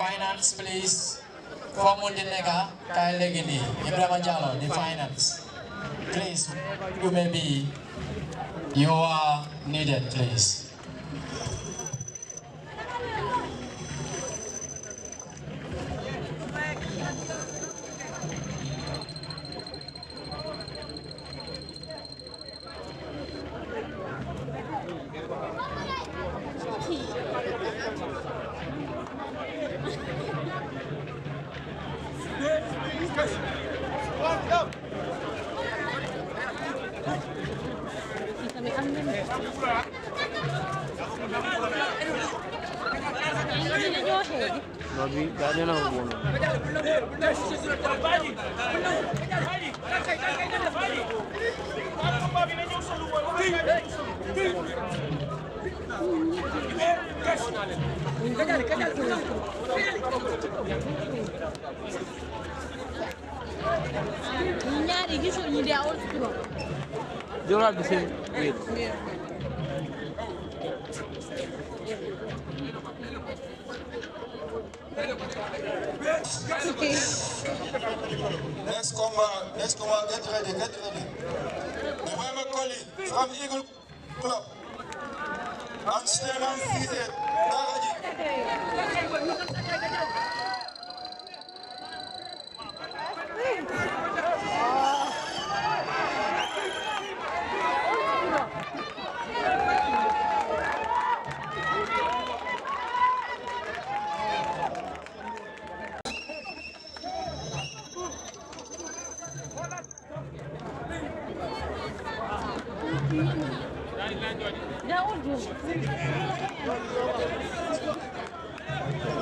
finance, please. Formul din nega, kaya legini. Ibrahim Jalo, the finance. Please, you are needed, please. They all have the same weight. Yeah. Next combat, get ready. November Collie from Eagle Club. And stand on seated.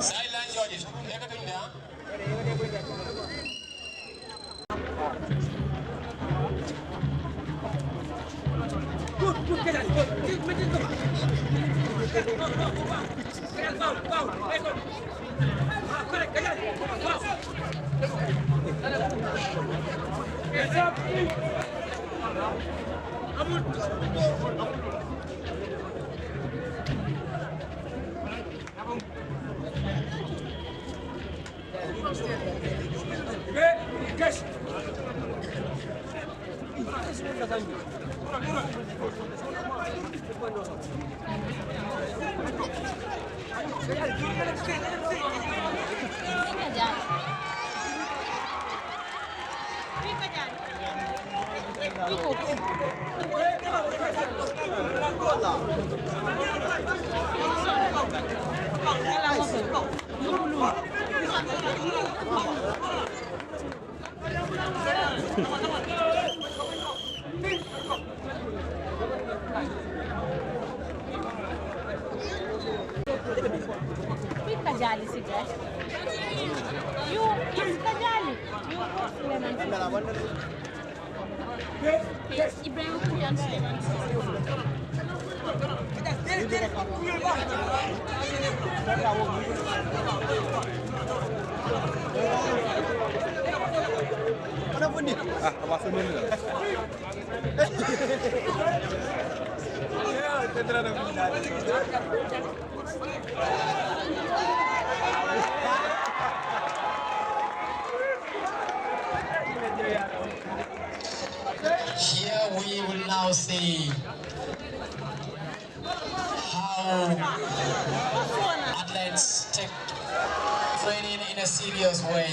Silent judges. Here we will now see how athletes take training in a serious way.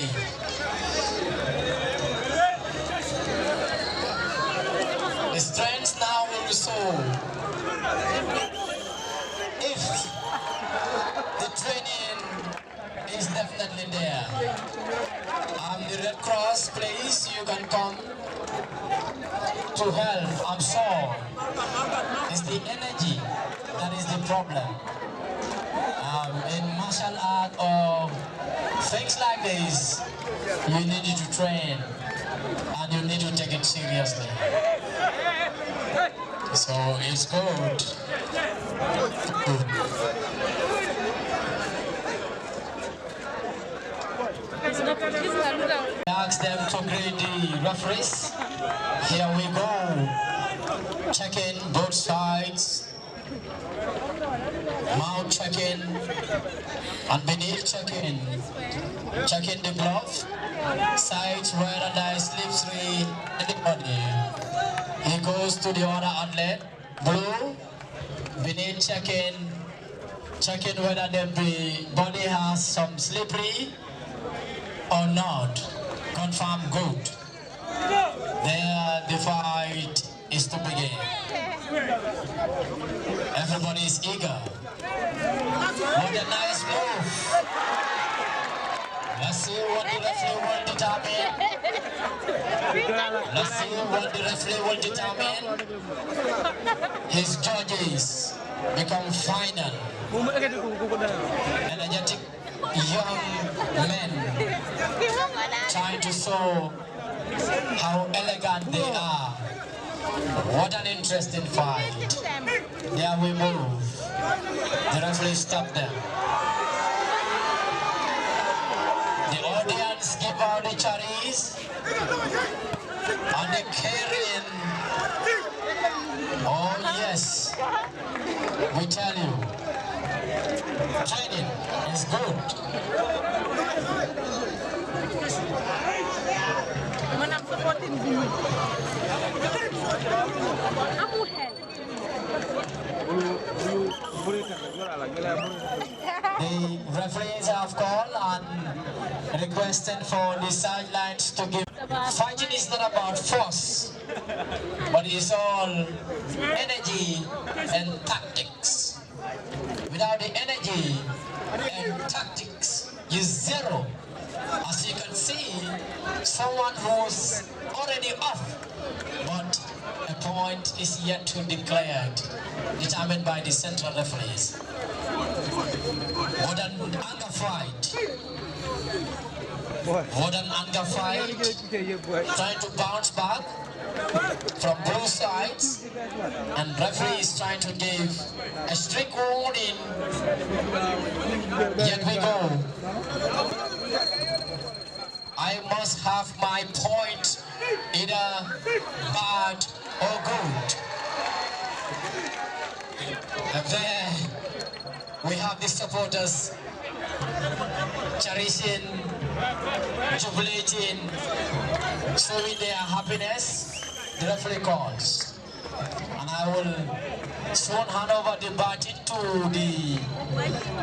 The strength now will show if the training is definitely there. The Red Cross, please, you can come to help. I'm sure it's the energy that is the problem. In martial art or things like this, you need to train and you need to take it seriously. So it's good. Ask them to greet the referees. Here we go. Checking both sides. Mouth check-in, and beneath check-in. Check-in the glove, sides where and I slips free in the body. He goes to the other outlet, blue, beneath check-in. Check-in whether the body has some slippery or not. Confirm good. There the fight is to begin. Everybody is eager. What a nice move. Let's see what the referee will determine. Let's see what the referee will determine. His judges become final. Energetic young men trying to show how elegant they are. What an interesting fight. There we move. The referee stopped them. The audience give out the cherries and the carrying. Oh yes, we tell you, training is good. The referees have called and requested for the sidelines to give. Fighting is not about force, but it's all energy and tactics. Without the energy and tactics, you zero. As you can see, someone who's already off, but a point is yet to be declared, determined by the central referees. What an anger fight. What an anger fight. Trying to bounce back from both sides, and referee is trying to give a strict warning. Yet we go. I must have my point, either bad or good. And there we have the supporters cherishing, jubilating, showing their happiness. The referee calls. And I will soon hand over the baton to the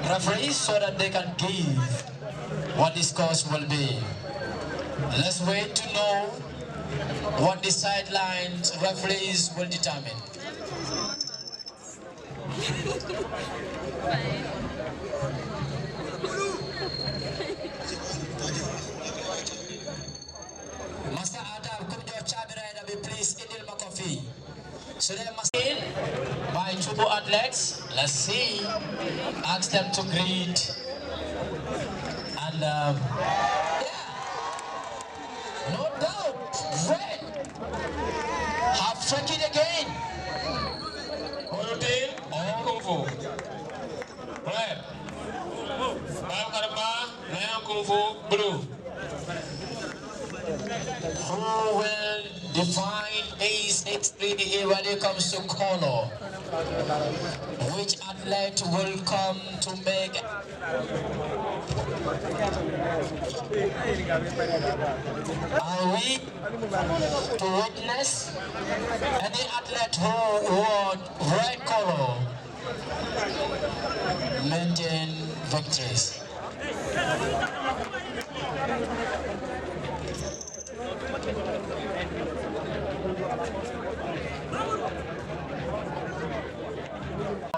referees so that they can give what the scores will be. Let's wait to know what the sidelines referees will determine. Master Adam, come to your chamber and be pleased in the coffee. So they must in by Chubu athletes. Let's see. Ask them to greet. And yeah. No doubt. Red. Have trekking again. Routine or Kung Fu. Red. Bam Karaba, Lion Kung Fu, blue. Who will define A63 when it comes to color? Which athlete will come to make? Are we to witness any athlete who wore red color maintain victories?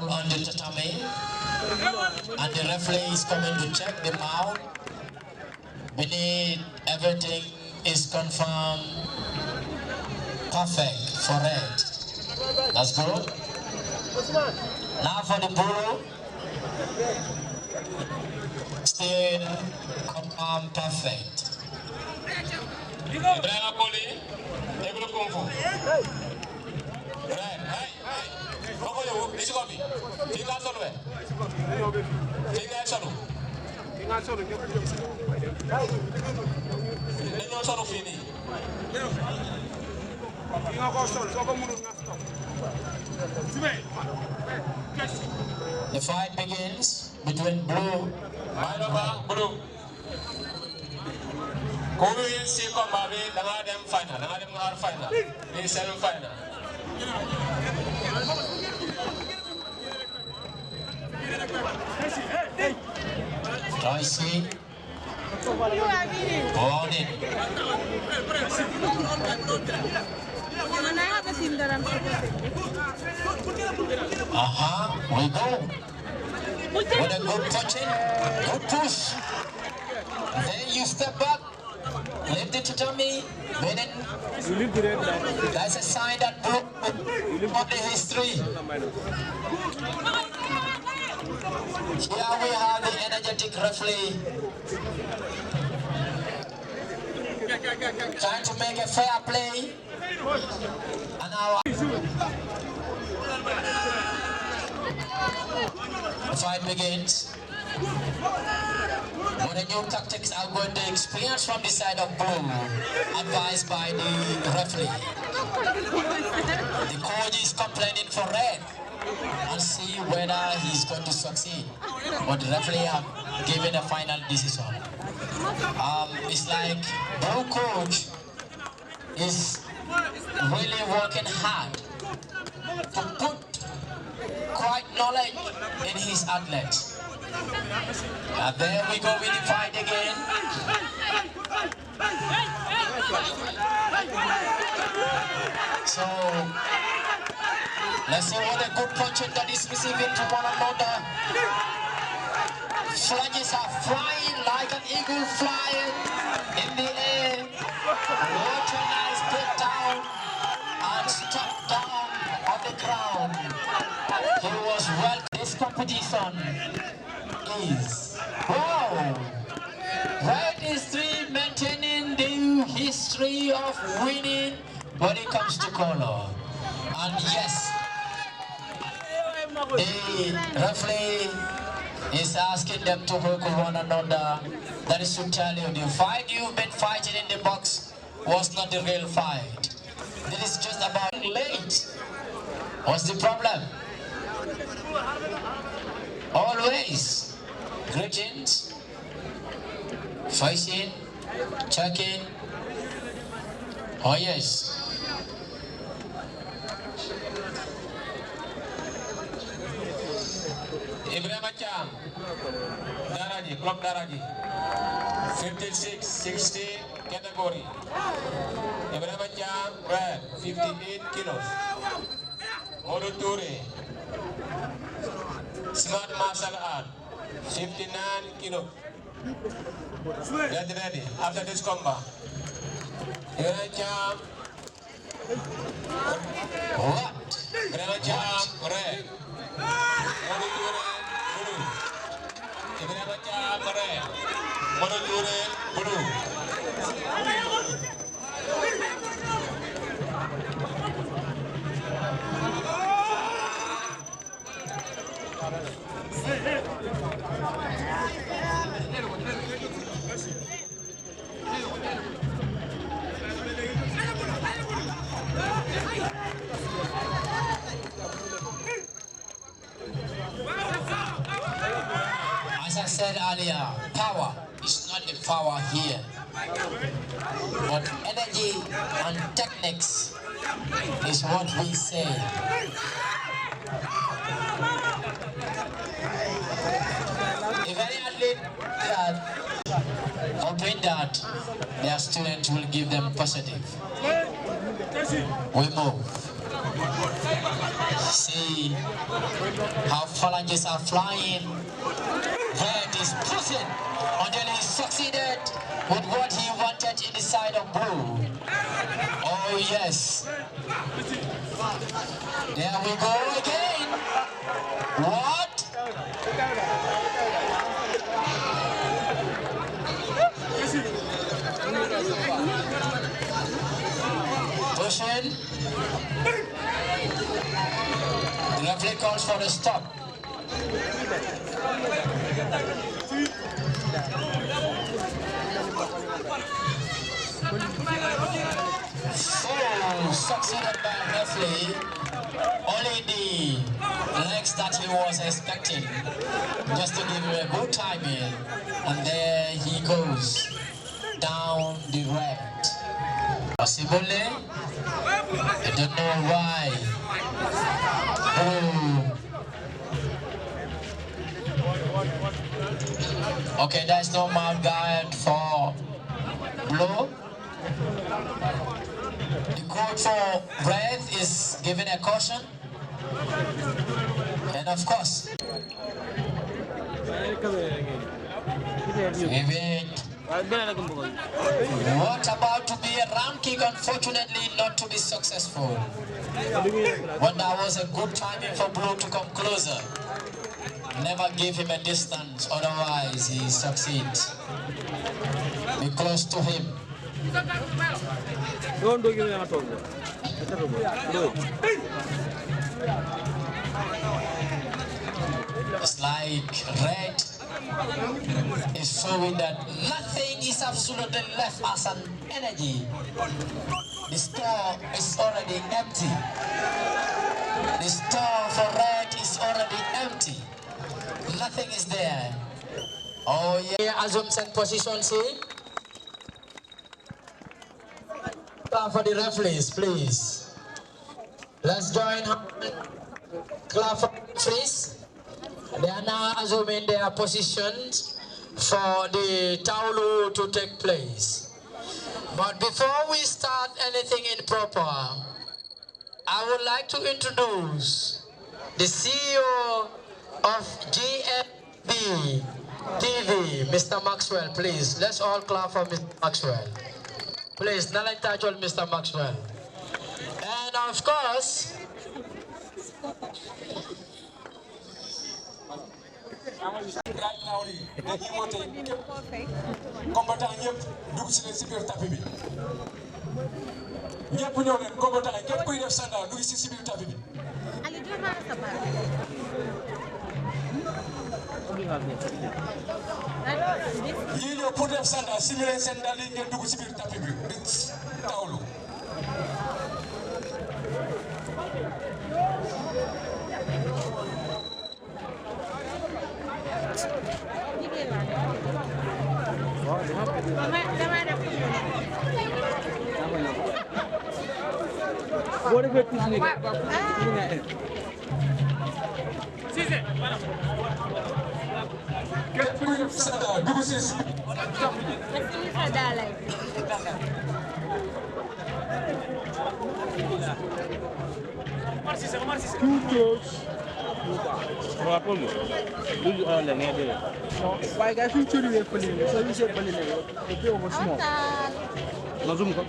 On the tatami, and the referee is coming to check them out. Beneath, everything is confirmed perfect for red. That's good. Now for the blue, still confirmed perfect. Driver Poli, Ebro Kung Fu. Right, hey. How you? This is me. Think I'm solo. Think I'm solo. Think I'm solo. Then you're solo fini. Think I'm solo. So come on, The fight begins between blue and blue. Kuru in si combat bi danga dem final, danga dem ngar final. Ni semi final. Tracy on it. We go. What a good touching, good push. Then you step back, lift it to tummy, then that's a sign that blue on the history. Here we have the energetic referee trying to make a fair play. And now the fight begins. What the new tactics are going to experience from the side of blue, advised by the referee. The coach is complaining for red and see whether he's going to succeed. But the referee have given a final decision. It's like blue coach is really working hard to put quite knowledge in his athletes. And there we go with the fight again. So let's see what a good punching that is receiving to one another. Flanges are flying like an eagle flying in the air. What a nice takedown and struck down on the ground. He was well. This competition is wow. Red history maintaining the history of winning when it comes to color. And yes, the referee is asking them to work with one another. That is to tell you, the fight you've been fighting in the box was not the real fight. It is just about late. What's the problem? Always. Greetings. Facing. Checking. Oh yes. Ibrahim Cham, Daraji, Club Daraji, 56, 60 category. Ibrahim Cham, red, 58 kilos. Modu Ture, smart martial art, 59 kilos. Get ready after this combat. Ibrahim Cham, What? Ibrahim Cham, red. Modu Ture, blue. Ibrahim Cham, red. Modu Ture, blue. As I said earlier, power is not the power here, but energy and techniques is what we say. If any athlete hoping that their students will give them positive, we move. See how phalanges are flying. Red is pushing until he succeeded with what he wanted in the side of blue. Oh yes. There we go again. What? Pushing. The referee calls for a stop. Oh, succeeded by referee. complete the legs that he was expecting, just to give him a good timing, and there he goes down the right. Possibly, I don't know why. Okay, there's no mouth guard for blow. The coach for red is giving a caution. And of course, what about to be a round kick, unfortunately not to be successful. When that was a good timing for Blue to come closer. Never give him a distance, otherwise he succeeds. Be close to him. Don't give me a talk. It's like red is showing that nothing is absolutely left as an energy. The store is already empty. The store for red is already empty. Nothing is there. Oh yeah, assumes and positions here. Clap for the referees, please. Let's join clap for the referees. They are now assuming their positions for the Taulu to take place. But before we start anything improper, I would like to introduce the CEO of GFB TV, Mr. Maxwell, please. Let's all clap for Mr. Maxwell. Please, Nalan Tajol, Mr. Maxwell. And of course, right now dañuy woote combattant ñëpp dugg si leen si biir tapis bi ñëpp ñëw leen combattant yi képp kuy def sanda dugg si biir tapis bi. ñii ñëw pour def sanda simuler seen dal yi ngeen dugg si biir tapis bi di tawlu. What if it's not? képp kuy def sanda dugg si. Too close. What happened? Do you all the name? Why guys you should be pulling? So you say pulling it. It's over small. No zoom ko.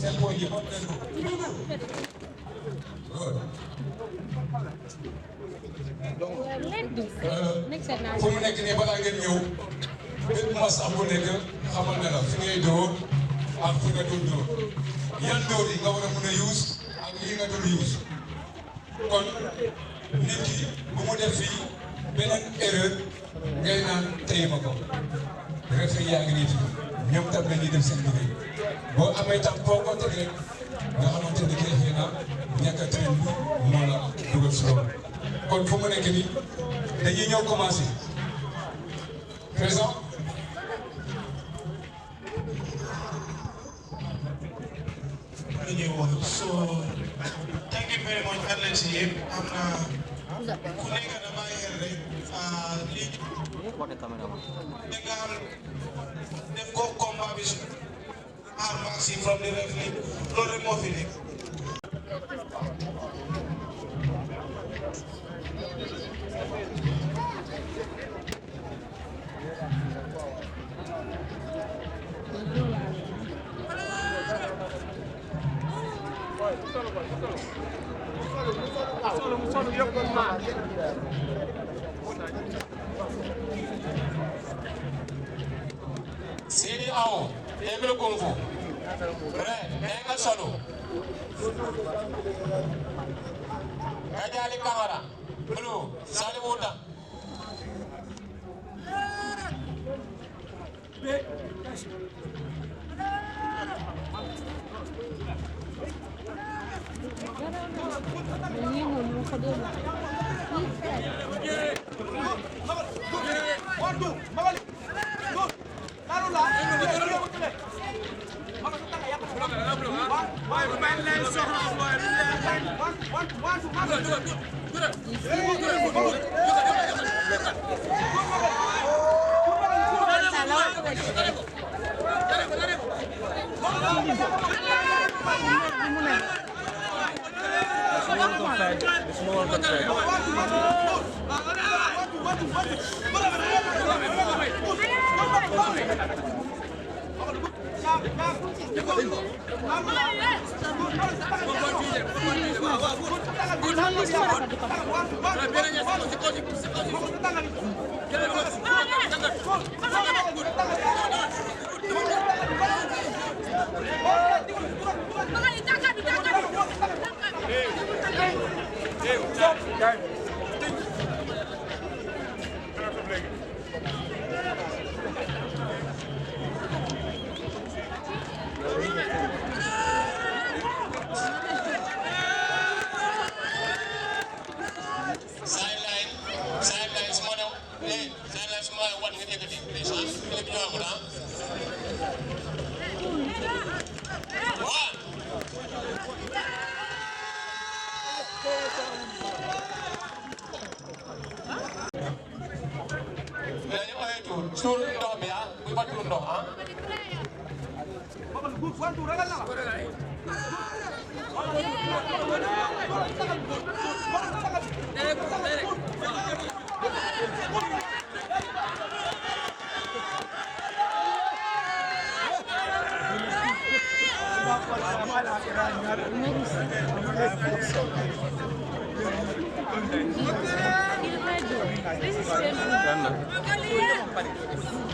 seen boy yi moom leen ko. fu mu nekk nii balaa ngeen ñëw bépp mas am bu nekk xamal na la fi ngay dóor ak fi nga dul dóor yan dóor yi nga war a mën a use ak yi nga dul use kon nit ki bu mu def fii beneen erreur ngay naan tey ma ko refe yaa ngi nii fii ñoom tam la ñuy def seen liggéey boo amee tam foo ko teg rek nga xamante ni kii xëy na ñàkk a train bi moo la dugal si loolu kon fu mu nekk nii dañuy ñëw commencé présent. So thank you very much athletes yëpp am na ku nekk dama yel rek lii nga am def ko combat bi su armasi from the referee loolu rek moo fi nekk. Sidi Aw Ebro Kung Fu. Red, Nenga Solo. Kajali Kamara. Blue, Salimuta.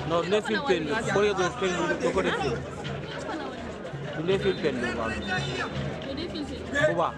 No, they feel pain. For you, those pain will go to you. They feel pain. Cuba.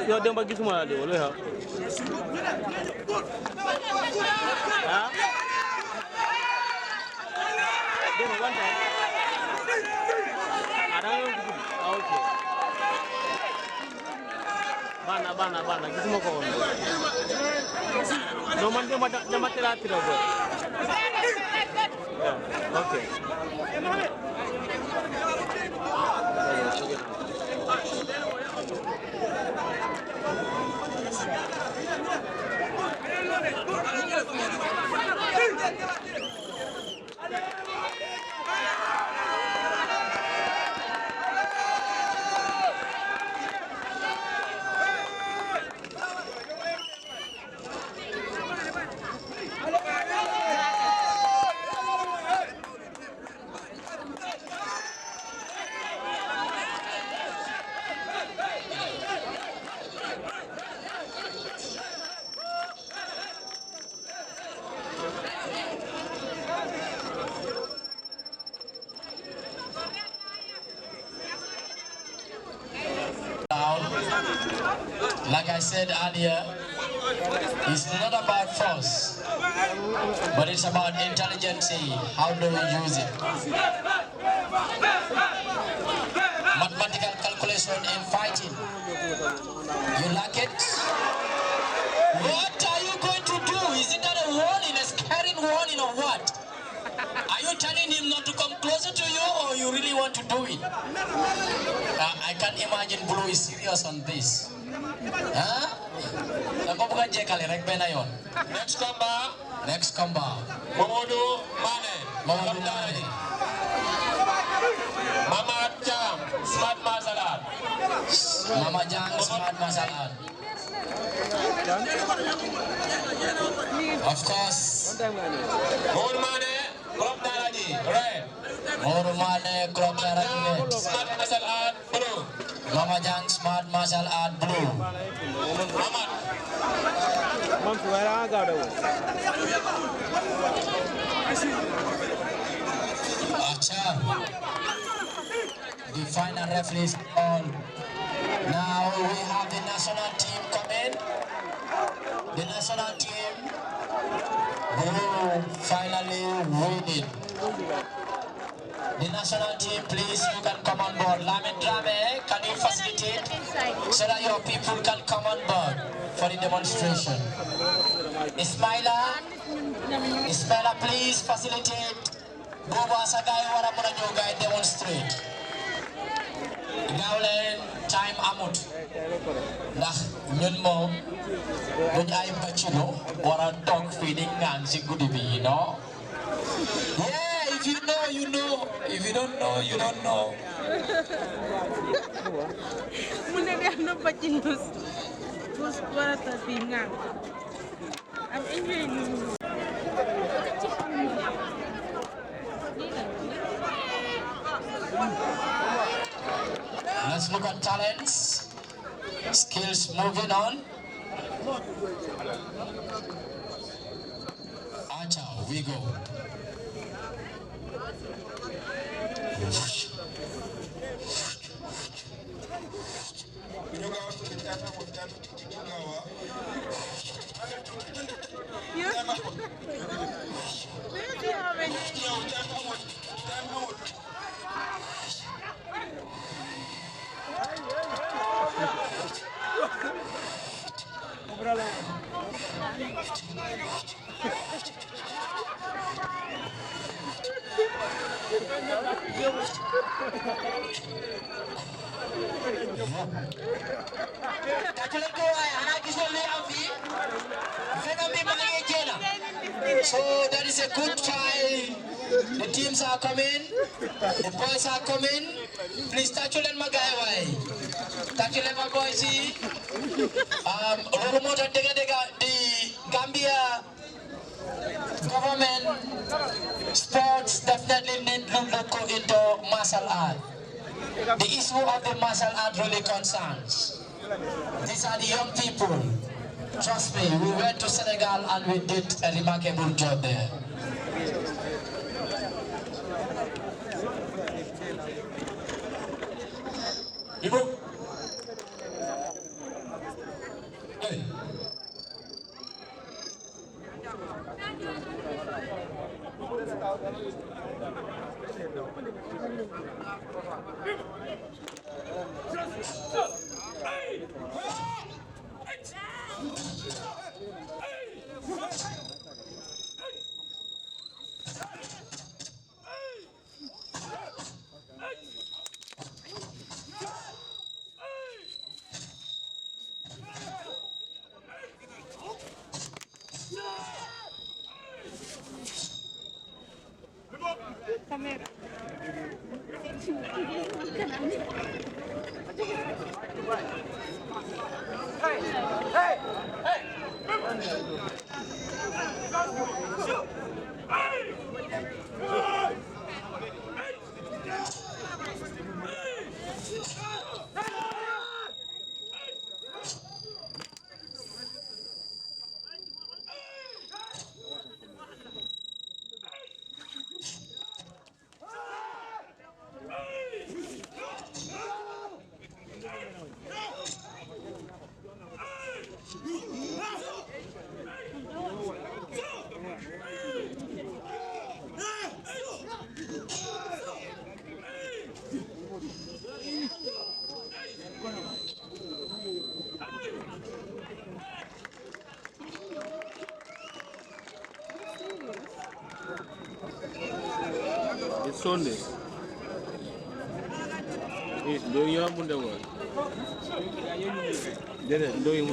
Yo dem ba gisuma de wala ha ha dem ba wanta ada okay bana gisuma ko won no man dem tira tira go okay Like I said earlier, it's not about force, but it's about intelligence. How do we use it? Mathematical calculation in fighting. You like it? What are you going to do? Is it that a warning, a scaring warning or what? Are you telling him not to come closer to you, or you really want to do it? I can't imagine Blue is serious on this. Huh? Next combat. Next combat. Mamadou Mane. Mamadou Mane. Mama Jam. Smart Masalat. Mama Jang, Smart Masalat. Of course. Mamadou Mane. Club Daraji. Red. Mamadou Mane, Club Daraji Red. Smart Masalat. Blue. Mama Jang, Smart Martial Art Blue. Ahmad. Acha. The final referees on. Now we have the national team coming. The national team Blue finally winning. The national team, please, you can come on board. Lamin Drame, can you facilitate so that your people can come on board for the demonstration? Ismaila, please facilitate. Boba Sagai Waramunajo guy demonstrate. Gaulen time amut. Nah, ñun mom buñ ay bacino wara tok fi di ngang ci guddi bi, you know? Yeah, if you know, you know. If you don't know, you don't know. I'm enjoying. Let's look at talents, skills, moving on. Acha, we go. So that is a good try. The teams are coming. The boys are coming. Please touch your magaiwai. Touch your boys. The Gambia government sports definitely need to look into martial art. The issue of the martial art really concerns. These are the young people. Trust me, we went to Senegal and we did a remarkable job there. Ibu. Hey. Sunday. Do you have the word? Do you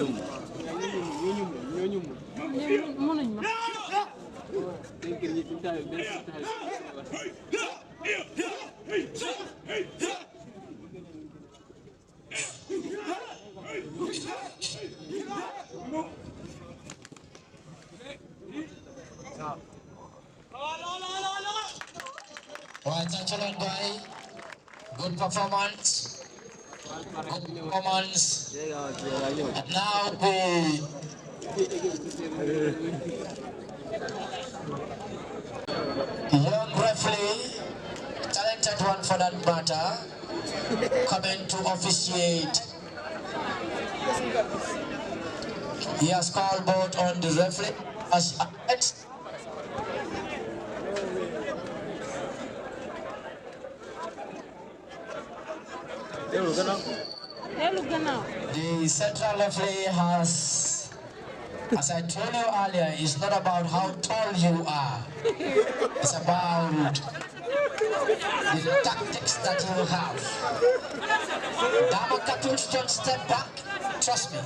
Right, excellent guy. Good performance. Good performance. And now the young referee, talented one for that matter, coming to officiate. He has called both on the referee as the central referee has, as I told you earlier, it's not about how tall you are. It's about the tactics that you have. Dama Katuch, don't step back. Trust me.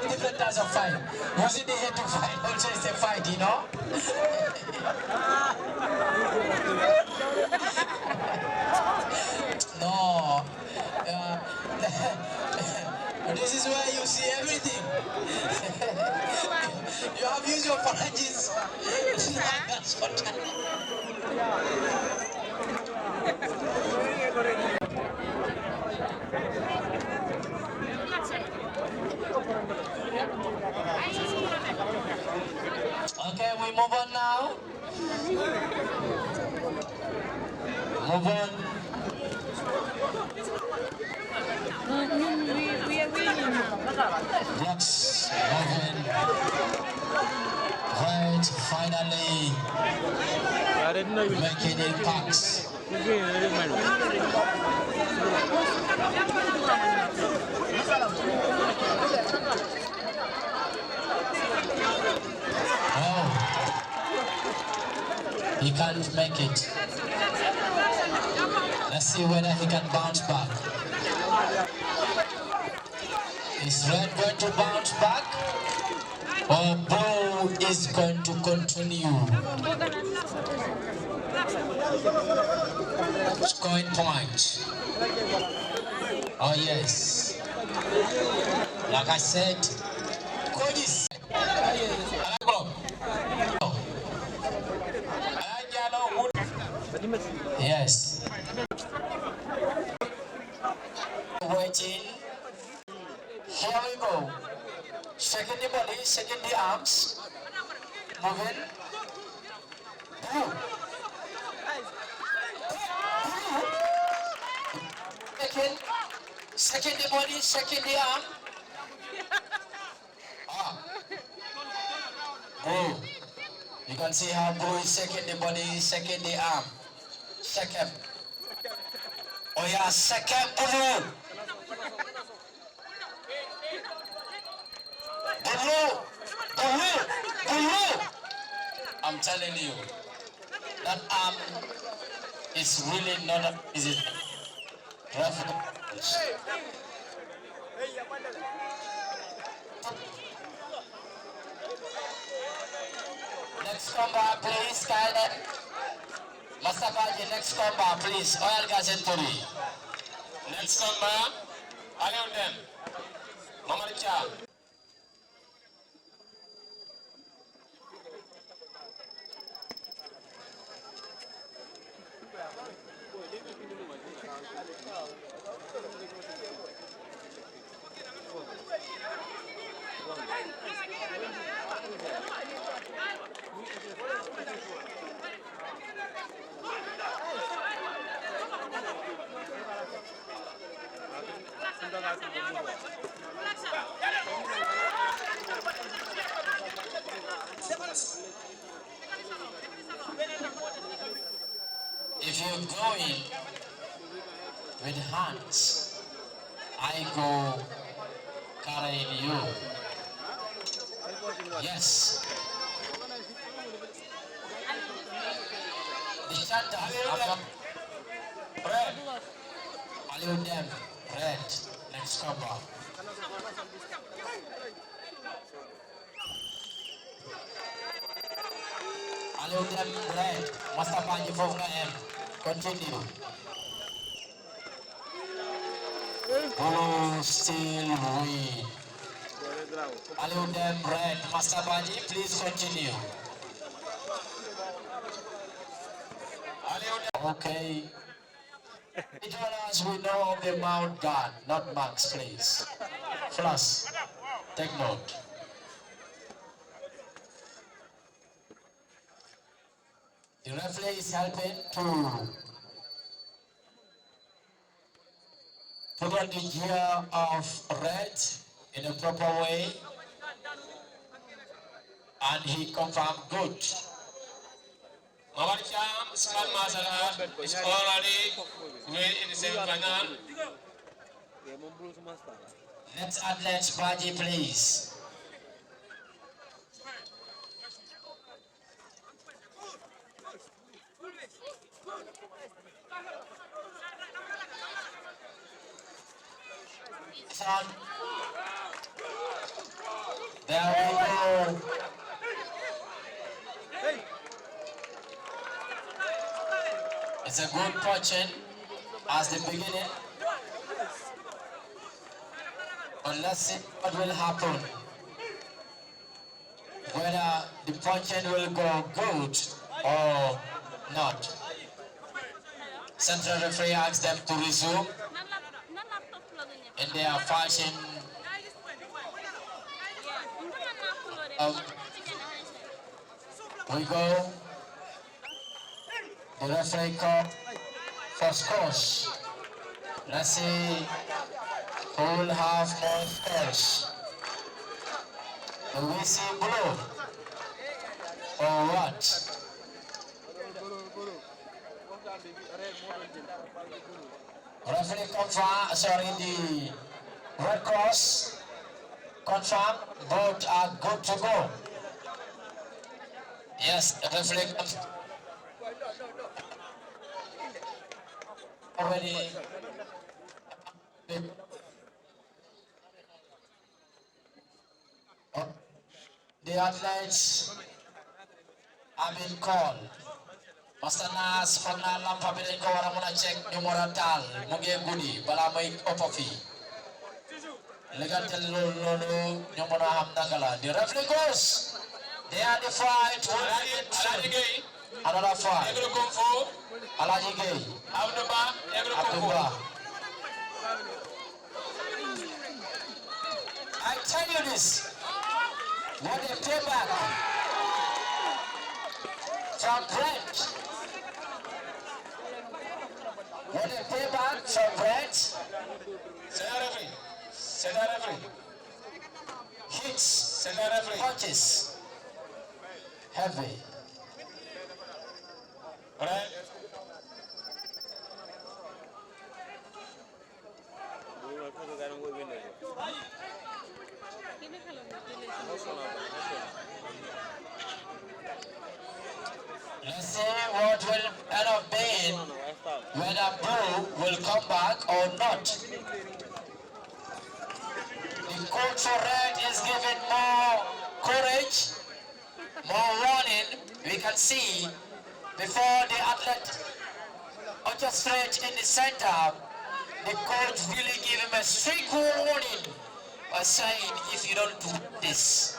Different types of fight. Using the head to fight also is a fight, you know? No. This is where you see everything. You have used your phalanges. Okay, we move on now. Move on. We are winning now. Blocks moving. Right, finally making impacts. Oh, he can't make it. Let's see whether he can bounce back. Is red going to bounce back? Or blue is going to continue? Scoring point. Oh yes. Like I said, coaches. Yes. Waiting. Here we go. Shaking the body, shaking the arms. Moving. Blue. Shaking the body, shaking the arm. Blue. You can see how Blue is shaking the body, shaking the arm. Second. Oh yeah, second Blue. Blue. I'm telling you, that arm is really not easy. Next combat, please, Skynet. Master next combat, please. Oil gas and Tori. Next combat, Alion them. Mama Richa. If you're going with hands, I go carrying you. Yes. The shanta red. Allow them red. Let's come back. Allow them red. Master Panji for M. Continue. Blue still win. Allow them red. Master Panji, please continue. Okay. As we know of the mount guard, not marks, please. Plus, take note. The referee is helping to put on the gear of red in a proper way, and he confirmed good. Mawarcham Small Masala is already in the semi-final. Let's athletes Baji, please. Son. There we go. It's a good punching as the beginning. But let's see what will happen. Whether the punching will go good or not. Central referee asks them to resume in their fashion. We go. The referee call for scores. Let's see who will have more scores. Do we see blue or what? Referee confirm, sorry, the Red Cross confirm both are good to go. Yes, the referee confirm. Already the athletes have been called. Master Nas from Nalam family ko wala muna check numero tal mugi gudi bala may opofi. Legal lolo numero ham nagala. The referee goes. They are the fight. Another fight. Alaji Gay. Abduba. I tell you this. What a payback from Brent. What a payback from Brent. Center referee. Hits. Punches. Heavy. Right. Let's see what will end up being, whether Blue will come back or not. The coach for Red is giving more courage, more warning. We can see before the athlete orchestrate in the center, the coach really gave him a strict warning by saying, if you don't do this,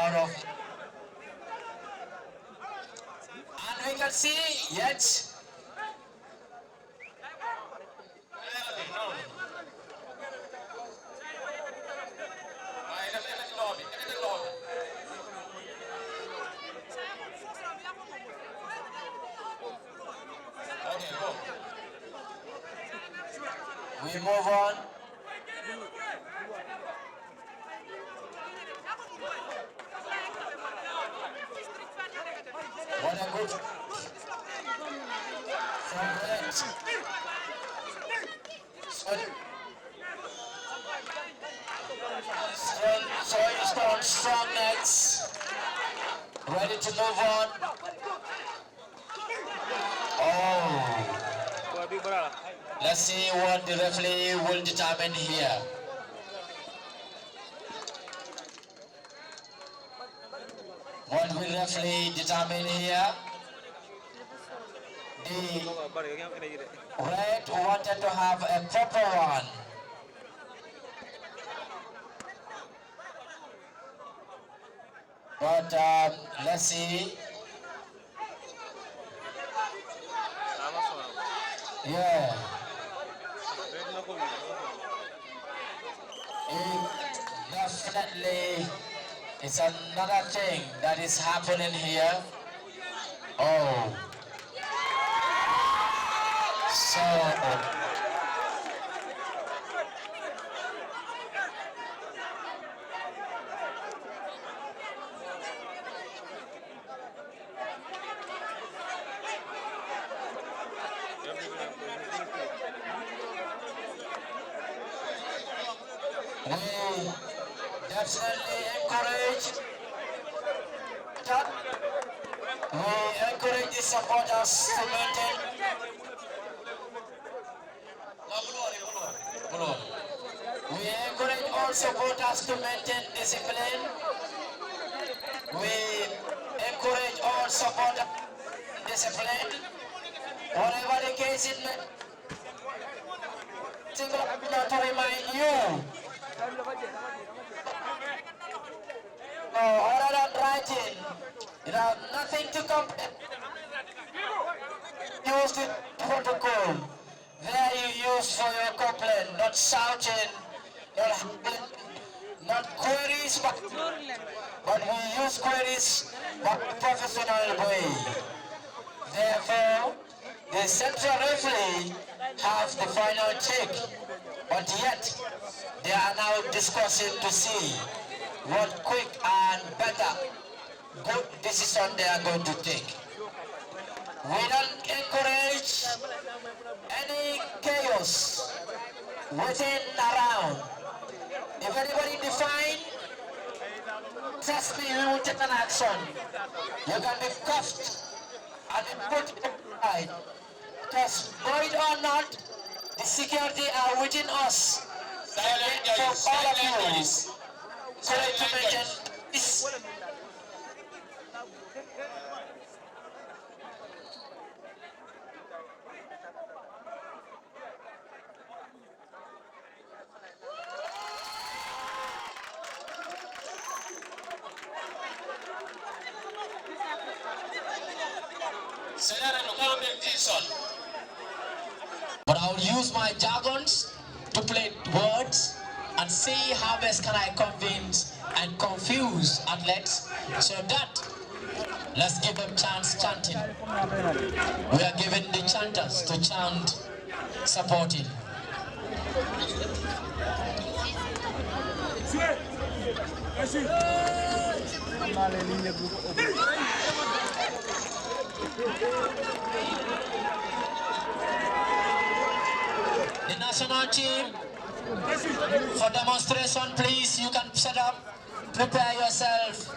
out of. And we can see yet. We move on. What a good Ready to move on? Oh. Let's see what the referee will determine here. What will referee determine here? The red wanted to have a proper one. But let's see. Yeah. Definitely, it's another thing that is happening here. Oh. So. We definitely encourage that. We encourage the supporters to maintain. We encourage all supporters to maintain discipline. We encourage all supporters discipline. Whatever the case it may be, to remind you. Other than writing, you have nothing to complain. Use the protocol. There you use for your complaint, not shouting, not queries, but we use queries but professional way. Therefore, the central referee has the final check, but yet they are now discussing to see what quick and better good decision they are going to take. We don't encourage any chaos within around. If anybody define, trust me, we will take an action. You can be cuffed and be put inside. Because know it or not, the security are within us. For all of you, so to mention this. But I will use my jargons to play words and see how best can I convince and confuse athletes so that let's give them chance chanting. We are giving the chanters to chant supporting. The national team, for demonstration, please, you can set up, prepare yourself.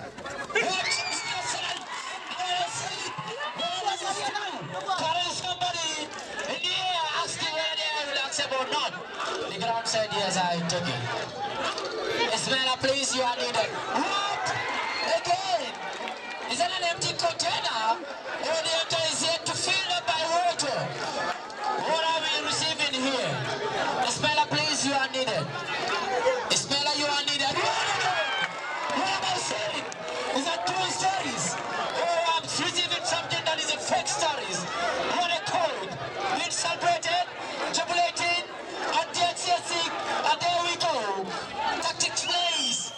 Carry somebody in the air, asking whether they are relaxed or not. The ground said yes, I took it. Ismaila, please, you are needed. What? Again? Is that an empty container? Or the empty is yet to fill up by water? What are we receiving here? Ismaila, please, you are needed. Ismaila, you are needed. What am I saying? Is that true stories? Oh, I'm receiving something that is a fake stories. What a code. Being celebrated, jubilating, enthusiastic, and there we go. Tactics plays.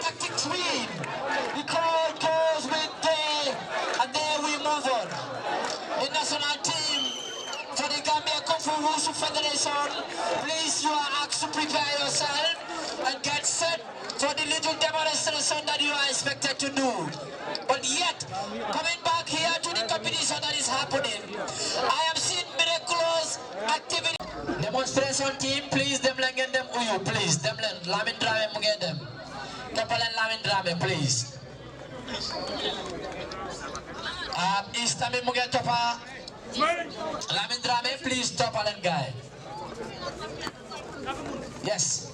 Tactics win. The crowd goes with day, and there we move on. The national team for the Gambia Kung Fu Wushu Federation, please, you are asked to prepare yourself and get set for the little demonstration that you are expected to do. But yet, coming back here to the competition that is happening, I have seen miraculous activity. Demonstration team, please, them lengen them uyu, please, them len lamin drame mugen them. Kapalen lamin drame, please. Istami Mugen Topa. Lamin Drame, please top Alan guy. Yes.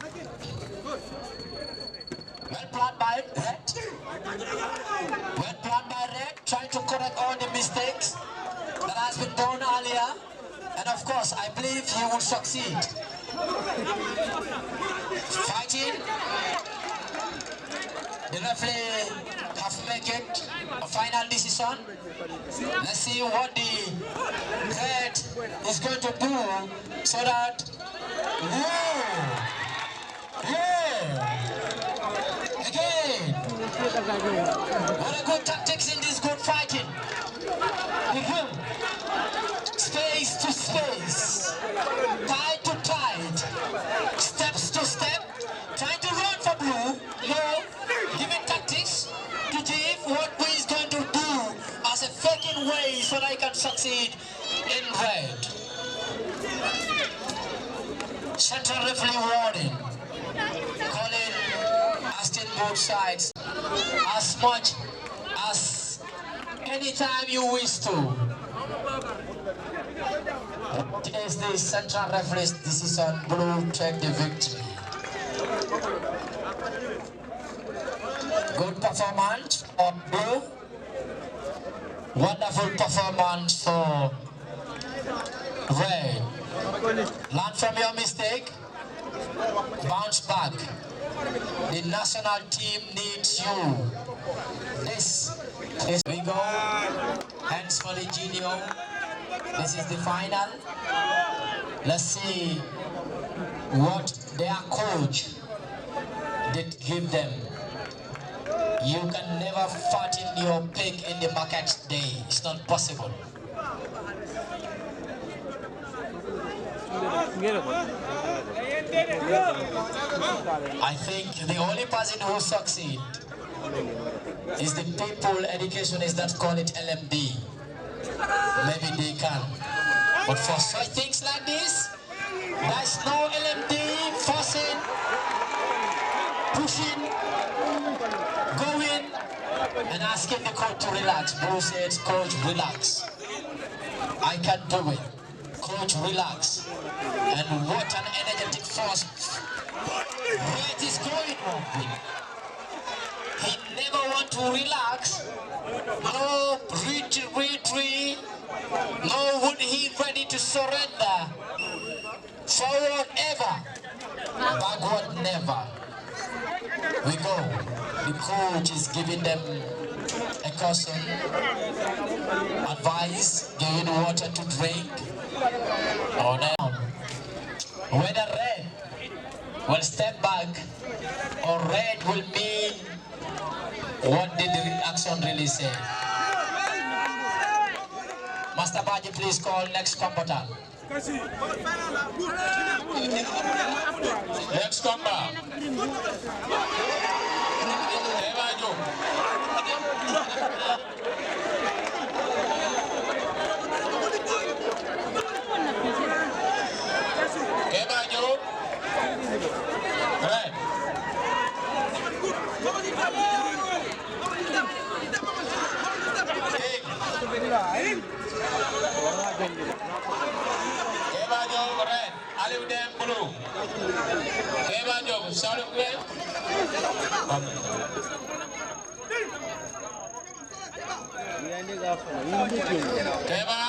Well planned by Red. Well planned by Red, trying to correct all the mistakes that has been done earlier. And of course, I believe he will succeed. Fighting. The referee have made it a final decision. Let's see what the Red is going to do so that again. What a good tactics in this good fighting. Space to space, tide to tide, steps to step, trying to run for blue. No, giving tactics to Dave what he is going to do as a faking way so that he can succeed in red. Central referee warning, calling Aston both sides as much as anytime you wish to. Is the central referee's decision, blue take the victory. Good performance for blue. Wonderful performance for red. Learn from your mistake. Bounce back. The national team needs you. This is we go. Hands for the junior. This is the final. Let's see what their coach did give them. You can never fatten your pig in the market day. It's not possible. I think the only person who succeeds is the people educationists that call it LMD. Maybe they can. But for such things like this, there's no LMD forcing, pushing, going, and asking the coach to relax. Bro says, coach, relax. I can do it. Coach, relax. And what an energetic force Red is going on with. He never want to relax. No retreat. No would he ready to surrender. Forward ever. Backward never. We go. The coach is giving them a caution, advice, giving water to drink. Or down. Whether red will step back or red will mean what did the action really say? Master Baji, please call next combatant. Next combat. Evanjo. Red. Evanjo red. Aliu dem blue. Evanjo salute red. Eva,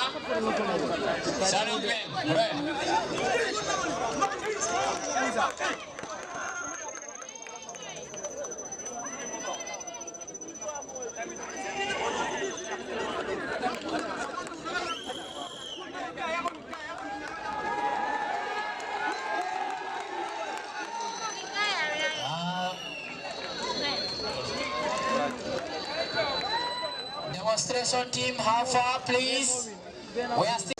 salute red. Demonstration team, how far, please? We are still.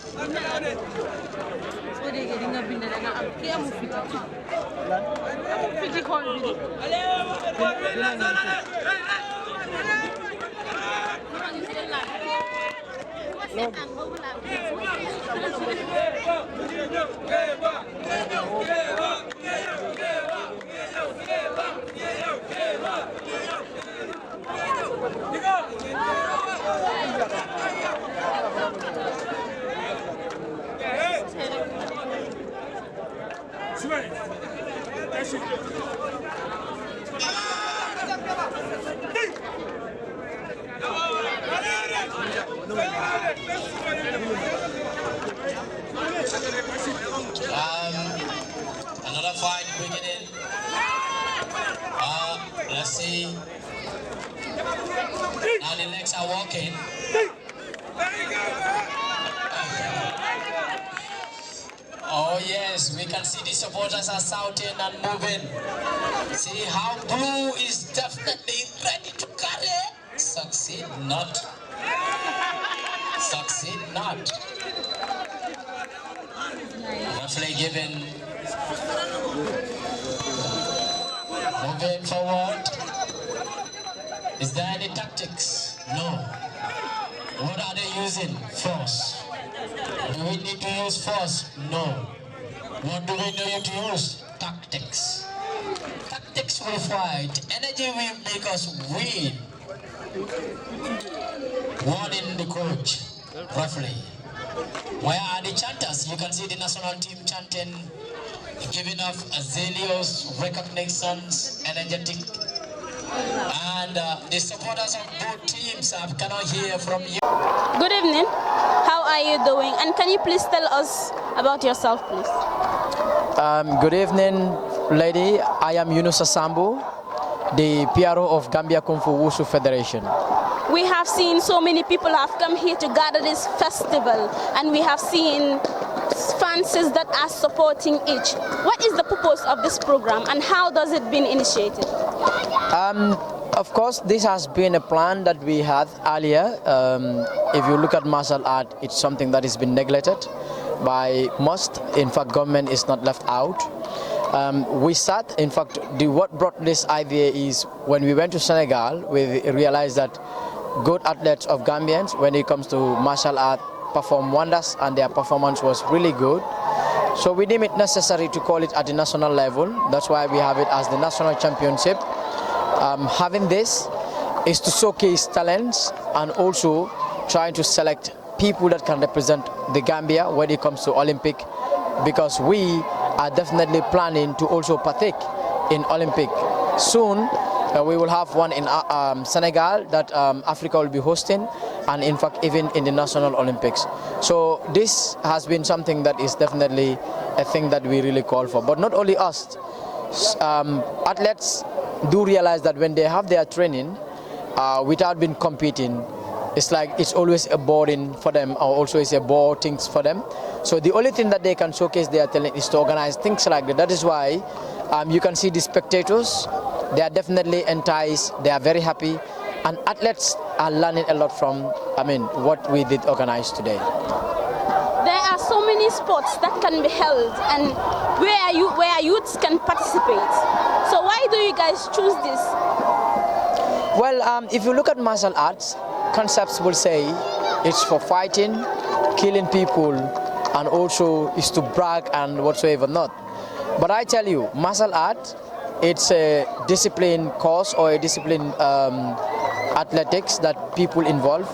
Another fight beginning. Let's see. Now the legs are walking. Oh yes, we can see the supporters are shouting and moving. See how blue is definitely ready to carry. Succeed not. Succeed not. Referee giving. Moving forward. Is there any tactics? No. What are they using? Force. Do we need to use force? No. What do we need to use? Tactics. Tactics will fight. Energy will make us win. Warning the coach. Referee. Where are the chanters? You can see the national team chanting, giving off zealous recognitions, energetic. And the supporters of both teams cannot hear from you. Good evening. How are you doing? And can you please tell us about yourself, please? Good evening, lady. I am Yunus Asambu, the PRO of Gambia Kung Fu Wushu Federation. We have seen so many people have come here to gather this festival, and we have seen fancies that are supporting each. What is the purpose of this program, and how does it been initiated? Of course, this has been a plan that we had earlier. If you look at martial art, it's something that has been neglected by most. In fact, government is not left out. We sat, in fact, what brought this idea is when we went to Senegal, we realized that good athletes of Gambians, when it comes to martial art, perform wonders, and their performance was really good. So we deem it necessary to call it at the national level. That's why we have it as the national championship. Having this is to showcase talents and also trying to select people that can represent the Gambia when it comes to Olympic, because we are definitely planning to also partake in Olympic. Soon we will have one in Senegal that Africa will be hosting, and in fact even in the National Olympics. So this has been something that is definitely a thing that we really call for. But not only us, athletes do realize that when they have their training without being competing, it's like it's always a boring for them, or also it's a bore things for them. So the only thing that they can showcase their talent is to organize things like that. That is why you can see the spectators, they are definitely enticed, they are very happy, and athletes are learning a lot from, what we did organize today. There are so many sports that can be held and where youths can participate. So why do you guys choose this? Well, if you look at martial arts, concepts will say it's for fighting, killing people, and also is to brag and whatsoever not. But I tell you, martial art, it's a discipline course or a discipline athletics that people involve.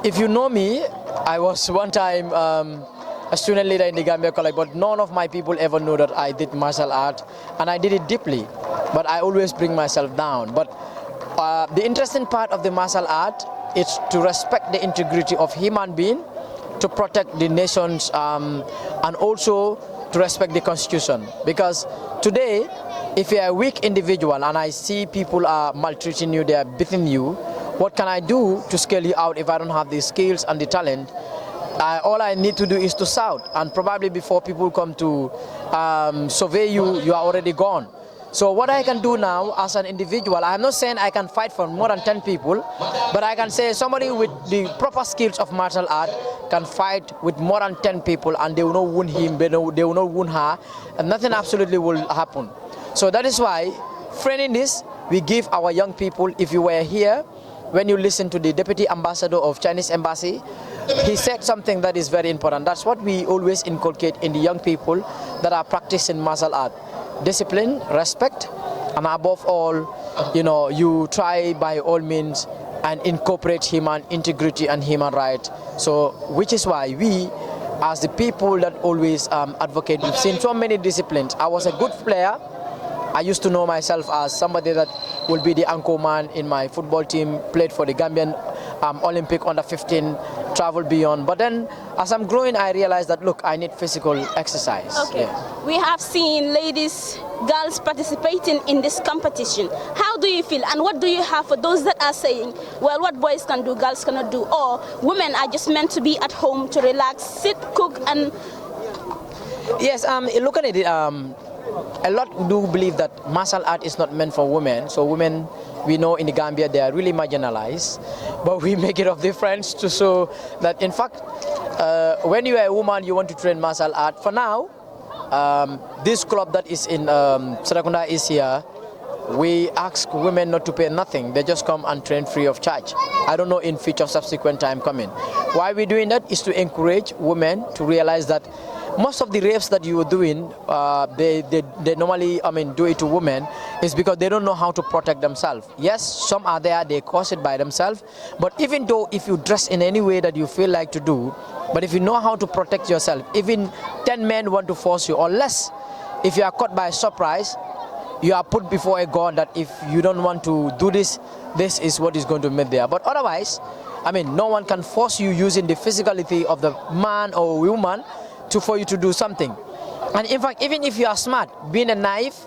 If you know me, I was one time a student leader in the Gambia College, but none of my people ever know that I did martial art, and I did it deeply, but I always bring myself down. But the interesting part of the martial art is to respect the integrity of human being, to protect the nations, and also to respect the constitution. Because today, if you're a weak individual and I see people are maltreating you, they are beating you, what can I do to scale you out if I don't have the skills and the talent? All I need to do is to shout, and probably before people come to survey you, you are already gone. So what I can do now as an individual, I'm not saying I can fight for more than 10 people, but I can say somebody with the proper skills of martial art can fight with more than 10 people, and they will not wound him, they will not wound her, and nothing absolutely will happen. So that is why, framing this, we give our young people, if you were here, when you listen to the Deputy Ambassador of Chinese Embassy, he said something that is very important. That's what we always inculcate in the young people that are practicing martial art. Discipline, respect, and above all, you try by all means and incorporate human integrity and human rights. So, which is why we as the people that always advocate. We've seen so many disciplines. I was a good player. I used to know myself as somebody that will be the anchor man in my football team, played for the Gambian Olympic under 15, traveled beyond. But then as I'm growing, I realized that, look, I need physical exercise. Okay. Yeah. We have seen ladies, girls participating in this competition. How do you feel, and what do you have for those that are saying, well, what boys can do, girls cannot do, or women are just meant to be at home to relax, sit, cook, and... Yes, looking at it, a lot do believe that martial art is not meant for women. So women, we know in the Gambia, they are really marginalized. But we make it of difference to show that, in fact, when you are a woman, you want to train martial art. For now, this club that is in Serekunda is here. We ask women not to pay nothing. They just come and train free of charge. I don't know in future subsequent time coming. Why we're doing that is to encourage women to realize that most of the rapes that you are doing, they normally, do it to women, is because they don't know how to protect themselves. Yes, some are there, they cause it by themselves, but even though if you dress in any way that you feel like to do, but if you know how to protect yourself, even 10 men want to force you, or less, if you are caught by surprise, you are put before a God that if you don't want to do this, this is what is going to meet there. But otherwise, no one can force you using the physicality of the man or woman for you to do something. And in fact, even if you are smart, being a knife,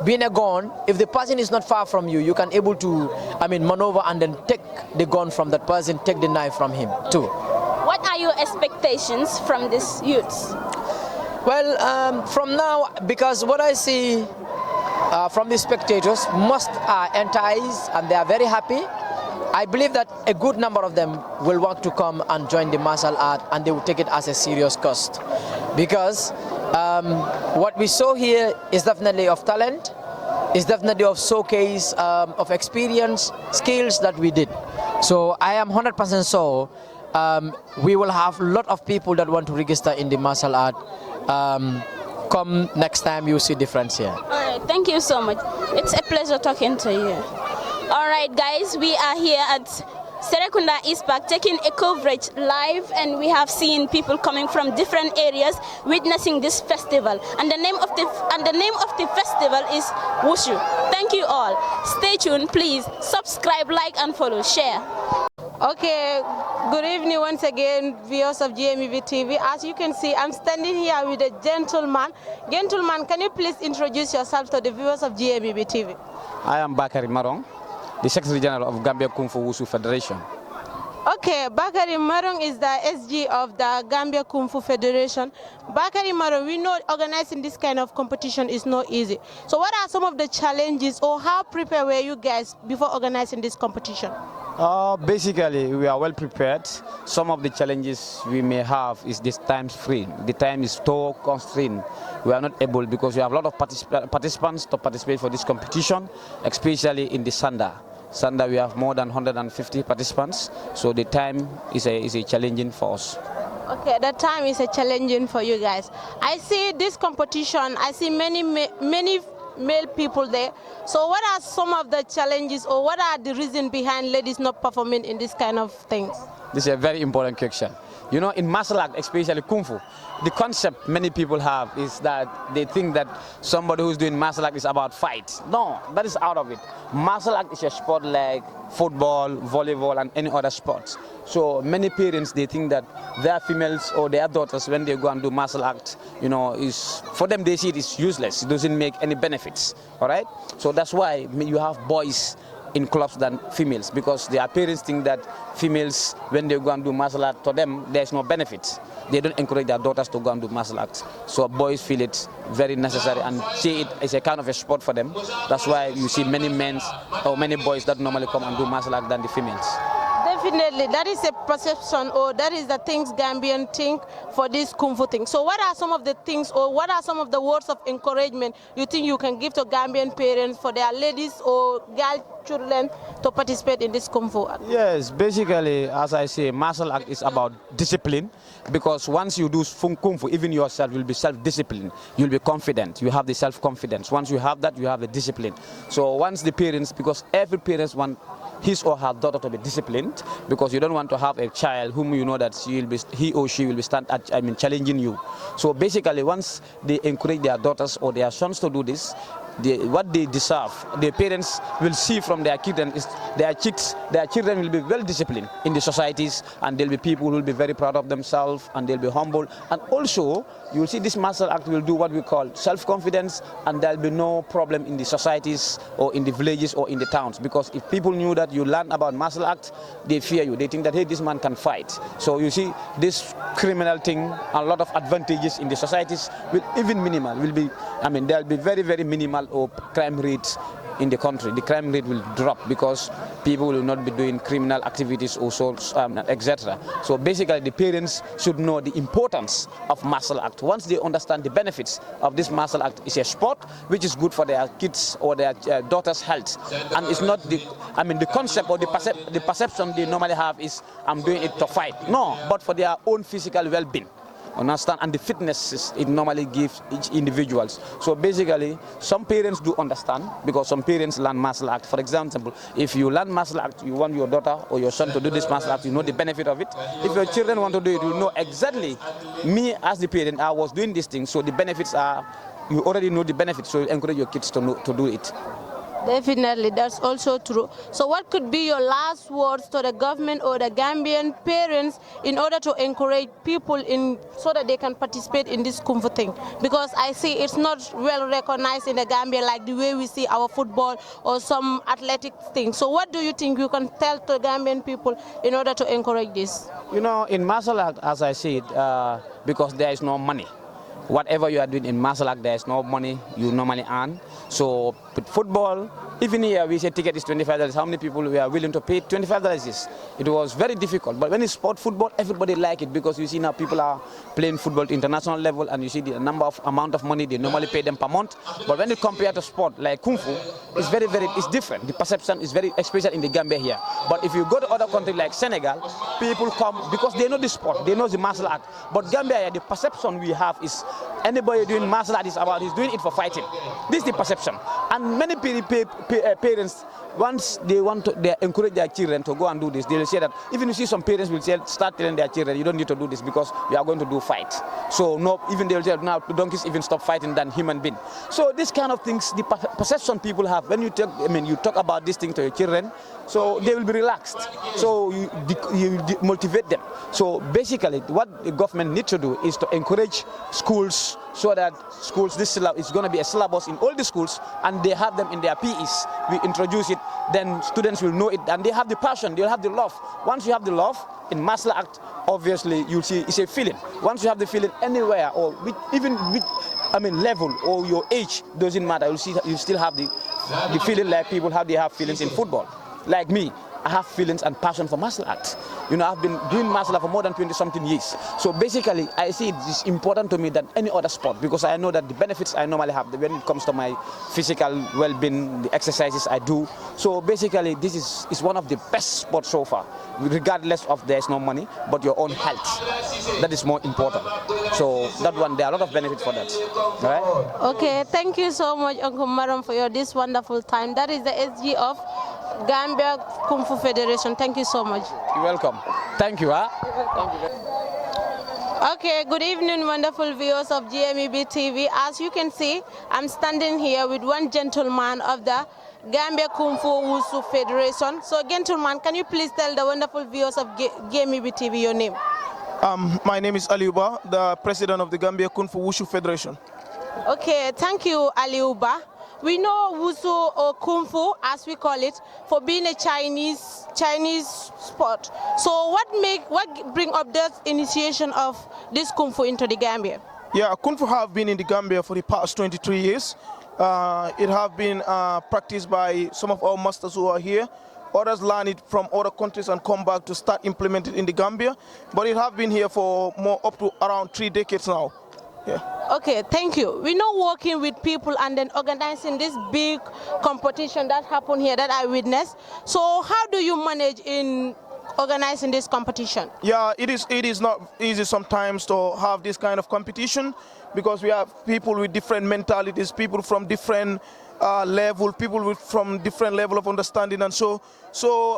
being a gun, if the person is not far from you, you can able to, maneuver and then take the gun from that person, take the knife from him too. What are your expectations from these youths? Well, from now, because what I see from the spectators, most are enticed and they are very happy. I believe that a good number of them will want to come and join the martial art, and they will take it as a serious cost. Because what we saw here is definitely of talent, is definitely of showcase of experience, skills that we did. So I am 100% sure we will have a lot of people that want to register in the martial art. Come next time, you see difference here. All right, thank you so much. It's a pleasure talking to you. All right, guys, we are here at Serekunda East Park taking a coverage live, and we have seen people coming from different areas witnessing this festival. And the name of the festival is Wushu. Thank you all. Stay tuned, please. Subscribe, like, and follow. Share. Okay, good evening once again, viewers of GMEV TV. As you can see, I'm standing here with a gentleman. Gentleman, can you please introduce yourself to the viewers of GMEV TV? I am Bakari Marong, the Secretary General of Gambia Kung Fu Wushu Federation. Okay, Bakari Marong is the SG of the Gambia Kung Fu Federation. Bakari Marong, we know organizing this kind of competition is not easy. So what are some of the challenges, or how prepared were you guys before organizing this competition? Basically, we are well prepared. Some of the challenges we may have is this time frame. The time is so constrained. We are not able, because we have a lot of participants to participate for this competition, especially in the Sanda. Sanda, we have more than 150 participants, so the time is a challenging for us. Okay, the time is a challenging for you guys. I see this competition, I see many male people there. So what are some of the challenges, or what are the reasons behind ladies not performing in this kind of things? This is a very important question. You know, in martial art, especially Kung Fu, the concept many people have is that they think that somebody who's doing martial art is about fight. No, that is out of it. Martial art is a sport like football, volleyball, and any other sports. So many parents, they think that their females or their daughters, when they go and do martial art, you know, is for them, they see it is useless. It doesn't make any benefits. All right. So that's why you have boys in clubs than females, because their parents think that females, when they go and do martial art, to them there's no benefits. They don't encourage their daughters to go and do martial arts. So boys feel it very necessary and see it as a kind of a sport for them. That's why you see many men or many boys that normally come and do martial art than the females. Definitely, that is a perception, or that is the things Gambian think for this Kung Fu thing. So what are some of the things, or what are some of the words of encouragement you think you can give to Gambian parents for their ladies or girl children to participate in this Kung Fu act? Yes, basically, as I say, martial art is about discipline, because once you do Kung Fu, even yourself will be self-disciplined. You'll be confident. You have the self-confidence. Once you have that, you have the discipline. So once the parents, because every parents want his or her daughter to be disciplined, because you don't want to have a child whom you know that he or she will be challenging you. So basically, once they encourage their daughters or their sons to do this, what they deserve, their parents will see from their children is their children will be well disciplined in the societies, and there'll be people who will be very proud of themselves, and they'll be humble. And also, you will see this martial act will do what we call self-confidence, and there'll be no problem in the societies or in the villages or in the towns, because if people knew that you learn about martial act, they fear you. They think that, hey, this man can fight. So you see, this criminal thing, a lot of advantages in the societies will even minimal, there'll be very, very minimal or crime rates in the country. The crime rate will drop because people will not be doing criminal activities or so, etc. So basically, the parents should know the importance of martial act. Once they understand the benefits of this martial act, it's a sport which is good for their kids or their daughters' health, and it's not the concept or the perception they normally have is I'm doing it to fight. No, but for their own physical well-being. Understand, and the fitnesses it normally gives each individuals. So basically, some parents do understand, because some parents learn martial act. For example, if you learn martial act, you want your daughter or your son to do this martial act, you know the benefit of it. If your children want to do it, you know exactly. Me as the parent, I was doing this thing, so the benefits are, you already know the benefits, so you encourage your kids to do it. Definitely, that's also true. So what could be your last words to the government or the Gambian parents in order to encourage people so that they can participate in this Kung Fu thing? Because I see it's not well recognized in the Gambia like the way we see our football or some athletic things. So what do you think you can tell to Gambian people in order to encourage this? You know, in martial art, as I said, because there is no money. Whatever you are doing in martial art, there is no money you normally earn. So with football, even here we say ticket is $25. How many people we are willing to pay $25? It was very difficult. But when it's sport football, everybody like it, because you see now people are playing football at international level, and you see the amount of money they normally pay them per month. But when you compare to sport like Kung Fu, it's it's different. The perception is very, especially in the Gambia here. But if you go to other countries like Senegal, people come because they know the sport, they know the martial art. But Gambia here, the perception we have is anybody doing martial art is he's doing it for fighting. This is the perception. And many parents, once they encourage their children to go and do this, they will say that, even you see some parents will start telling their children, you don't need to do this because we are going to do fight. So no, even they will say, now donkeys even stop fighting than human being. So this kind of things, the perception people have, when you talk about this thing to your children, so they will be relaxed. So you motivate them. So basically, what the government needs to do is to encourage schools, so that schools, this is going to be a syllabus in all the schools, and they have them in their PEs. We introduce it, then students will know it, and they have the passion, they'll have the love. Once you have the love in martial act, obviously you'll see it's a feeling. Once you have the feeling anywhere, or level or your age, doesn't matter. You still have the feeling like people have feelings in football. Like me, I have feelings and passion for martial arts. You know, I've been doing martial art for more than 20-something years. So basically, I see it is important to me than any other sport, because I know that the benefits I normally have when it comes to my physical well-being, the exercises I do. So basically, this is one of the best sports so far, regardless of there's no money, but your own health. That is more important. So that one, there are a lot of benefits for that. All right? Okay, thank you so much, Uncle Maram, for this wonderful time. That is the SG of Gambia Kung Fu Federation. Thank you so much. You're welcome. Thank you. Okay, good evening, wonderful viewers of GMEB TV. As you can see, I'm standing here with one gentleman of the Gambia Kung Fu Wushu Federation. So, gentleman, can you please tell the wonderful viewers of GMEB TV your name? My name is Aliuba, the president of the Gambia Kung Fu Wushu Federation. Okay, thank you, Aliuba. We know Wushu or Kung Fu, as we call it, for being a Chinese sport. So what bring up the initiation of this Kung Fu into the Gambia? Yeah, Kung Fu have been in the Gambia for the past 23 years. It have been practiced by some of our masters who are here. Others learn it from other countries and come back to start implementing it in the Gambia. But it have been here for up to around 3 decades now. Yeah. Okay, thank you. We know working with people and then organizing this big competition that happened here that I witnessed. So how do you manage in organizing this competition? Yeah, it is not easy sometimes to have this kind of competition, because we have people with different mentalities, people from different level, people from different level of understanding, and so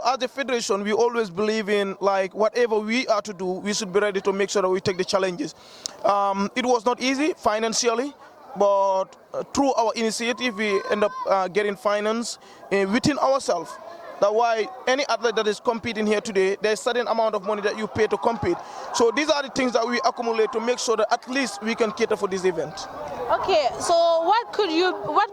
as a federation, we always believe in like whatever we are to do, we should be ready to make sure that we take the challenges. It was not easy financially, but through our initiative, we end up getting finance within ourselves. That's why any athlete that is competing here today, there's a certain amount of money that you pay to compete. So these are the things that we accumulate to make sure that at least we can cater for this event. Okay, so what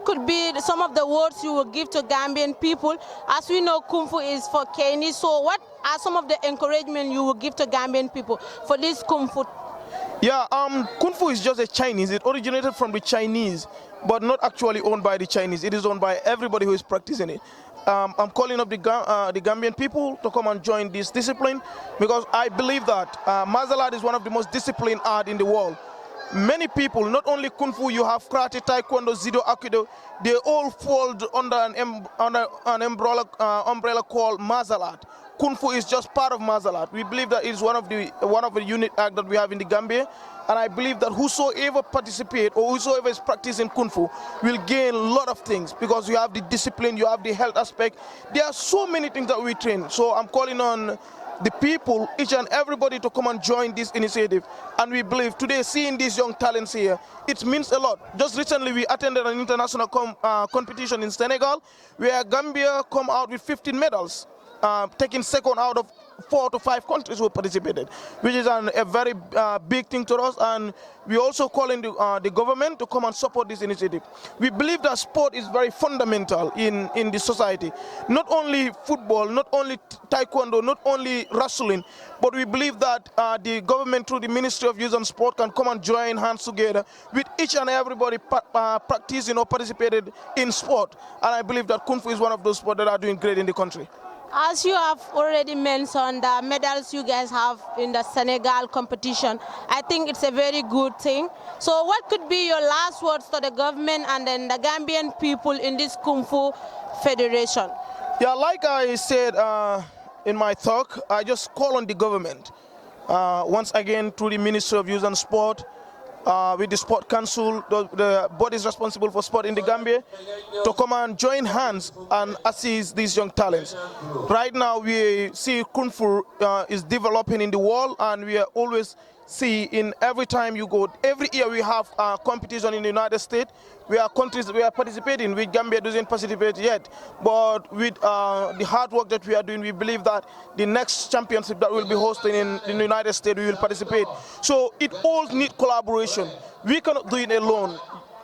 could be some of the words you will give to Gambian people? As we know, Kung Fu is for Kenny. So what are some of the encouragement you will give to Gambian people for this Kung Fu? Yeah, Kung Fu is just a Chinese. It originated from the Chinese, but not actually owned by the Chinese. It is owned by everybody who is practicing it. I'm calling up the Gambian people to come and join this discipline, because I believe that martial art is one of the most disciplined art in the world. Many people, not only Kung Fu, you have karate, taekwondo, judo, aikido, they all fall under an umbrella called martial art. Kung Fu is just part of martial art. We believe that it is one of the unique acts that we have in the Gambia, and I believe that whosoever participate or whosoever is practicing Kung Fu will gain a lot of things, because you have the discipline, you have the health aspect. There are so many things that we train. So I'm calling on the people, each and everybody, to come and join this initiative. And we believe today, seeing these young talents here, it means a lot. Just recently, we attended an international competition in Senegal, where Gambia come out with 15 medals. Taking second out of 4 to 5 countries who participated, which is a very big thing to us. And we also calling the government to come and support this initiative. We believe that sport is very fundamental in the society. Not only football, not only taekwondo, not only wrestling, but we believe that the government through the Ministry of Youth and Sport can come and join hands together with each and everybody practicing or participated in sport. And I believe that Kung Fu is one of those sports that are doing great in the country. As you have already mentioned, the medals you guys have in the Senegal competition, I think it's a very good thing. So what could be your last words to the government and then the Gambian people in this Kung Fu Federation? Yeah, like I said in my talk, I just call on the government, once again through the Ministry of Youth and Sport, with the Sport Council, the bodies responsible for sport in the Gambia, to come and join hands and assist these young talents. Right now we see Kung Fu is developing in the world, and we are always see in every time you go, every year we have competition in the United States. We are countries we are participating, which Gambia doesn't participate yet. But with the hard work that we are doing, we believe that the next championship that will be hosted in the United States, we will participate. So it all needs collaboration. We cannot do it alone.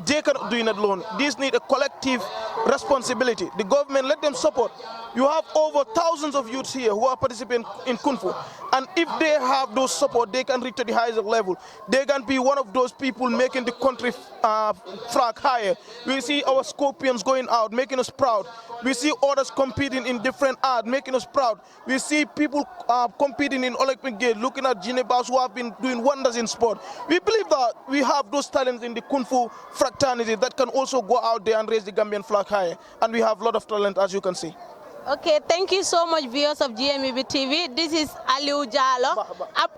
They cannot do it alone. This needs a collective responsibility. The government, let them support. You have over thousands of youths here who are participating in Kung Fu. And if they have those support, they can reach to the highest level. They can be one of those people making the country flag higher. We see our scorpions going out, making us proud. We see others competing in different art, making us proud. We see people competing in Olympic Games, looking at Ginebas who have been doing wonders in sport. We believe that we have those talents in the Kung Fu fraternity that can also go out there and raise the Gambian flag higher. And we have a lot of talent, as you can see. Okay, thank you so much, viewers of GMEB TV. This is Aliou Jallow,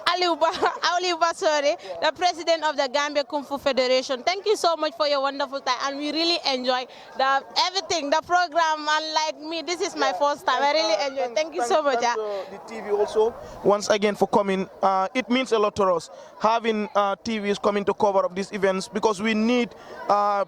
Aliou Basore, the president of the Gambia Kung Fu Federation. Thank you so much for your wonderful time, and we really enjoy everything, the program. And like me, this is my first time. I really enjoy. Thank you so much. The TV also, once again, for coming. It means a lot to us having TVs coming to cover up these events, because we need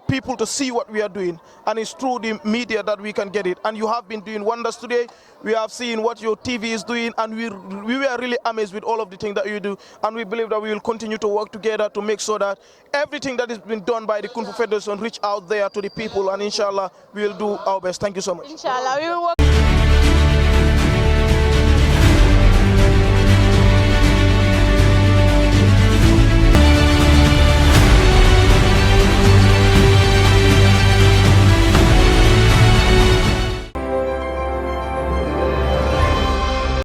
people to see what we are doing, and it's through the media that we can get it. And you have been doing wonders today. We have seen what your TV is doing, and we were really amazed with all of the things that you do, and we believe that we will continue to work together to make sure that everything that is being done by the Kung Fu Federation reach out there to the people, and inshallah we will do our best. Thank you so much. Inshallah we will work